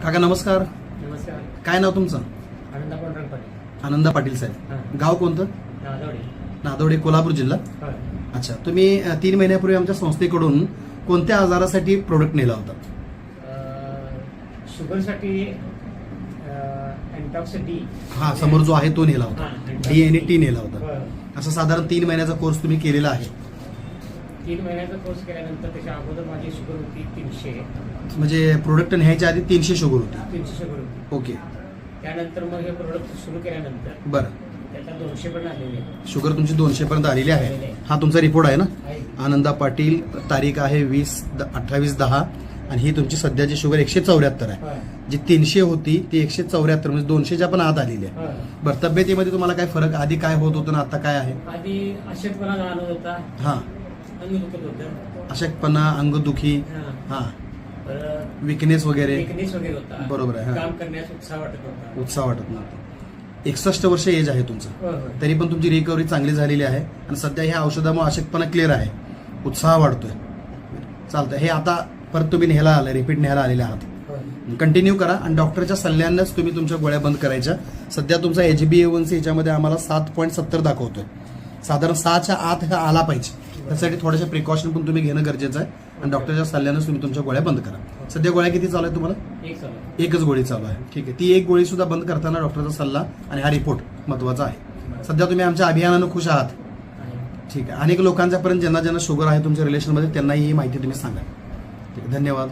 काका नमस्कार. नमस्कार. काय नाव तुमचं? आनंदा पांडुरंग पाटील. आनंदा पाटील साहेब. हां. गाव कोणतं? नादवडे. नादवडे, कोल्हापूर जिल्हा. होय. अच्छा, तुम्ही 3 महिन्यापूर्वी आमच्या संस्थेकडून कोणत्या आजारासाठी प्रोडक्ट नेला होता? शुगरसाठी अँटॉक्स डी. हा, समोर जो आहे तो नेला होता. हां, डी आणि टी नेला होता. होय. असं साधारण 3 महिन्याचा कोर्स तुम्ही केलेला आहे. 3 महिन्याचा कोर्स केल्यानंतर त्याच्या अगोदर माझी शुगर होती 300. म्हणजे प्रोडक्ट न्यायच्या आधी 300 शुगर होती. 300 शुगर होती. ओके, त्यानंतर मग हे प्रोडक्ट सुरू केल्यानंतर बरं. त्याचा 200 पण आलेले आहे. शुगर तुमची 200 पर्यंत आलेली आहे. हा तुमचा रिपोर्ट आहे ना? आनंदा पाटील, तारीख आहे 28/10 आणि ही तुमची सध्याची शुगर 174 आहे. होय. जी 300 होती ती 174, म्हणजे 200च्या पण आत आलेली आहे. होय. बरं, तब्येतीमध्ये तुम्हाला काय फरक? आधी काय होत होतं ना आता काय आहे? आधी अशक्तपणा जाणवत होता, हा, अंग दुखत होतं. अशक्तपणा, अंगदुखी, हां. हा, परत विकनेस वगैरे. weakness वगैरे होता. बरोबर आहे, हां. काम करण्यास उत्साह वाटत होता. उत्साह वाटत नव्हता. 61 वर्ष एज आहे तुमचं, होय, होय. तरी पण तुमची रिकव्हरी चांगली झालेली आहे आणि सध्या ह्या औषधामुळे अशक्तपणा क्लिअर आहे, उत्साह वाढतोय. चालतंय. हे आता परत तुम्ही न्यायला आले, रिपीट न्यायला आलेले आहात. होय. कंटिन्यू करा आणि डॉक्टरच्या सल्ल्यानंच तुम्ही तुमच्या गोळ्या बंद करायच्या. सध्या तुमचा HbA1c ह्याच्यामध्ये आम्हाला 7.70 दाखवतोय. साधारण 6च्या आत हा आला पाहिजे. त्यासाठी थोड्याशा प्रिकॉशन पण तुम्ही घेणं गरजेचं आहे आणि डॉक्टरच्या सल्ल्यानंच तुम्ही तुमच्या गोळ्या बंद करा. सध्या गोळ्या किती चालू आहे तुम्हाला? एक चालू. एकच गोळी चालू आहे. ठीक आहे. ती एक गोळी सुद्धा बंद करताना डॉक्टरचा सल्ला आणि हा रिपोर्ट महत्वाचा आहे. सध्या तुम्ही आमच्या अभियानानं खुश आहात. ठीक आहे. अनेक लोकांच्यापर्यंत ज्यांना शुगर आहे तुमच्या रिलेशनमध्ये त्यांनाही ही माहिती तुम्ही सांगा. ठीक आहे. धन्यवाद.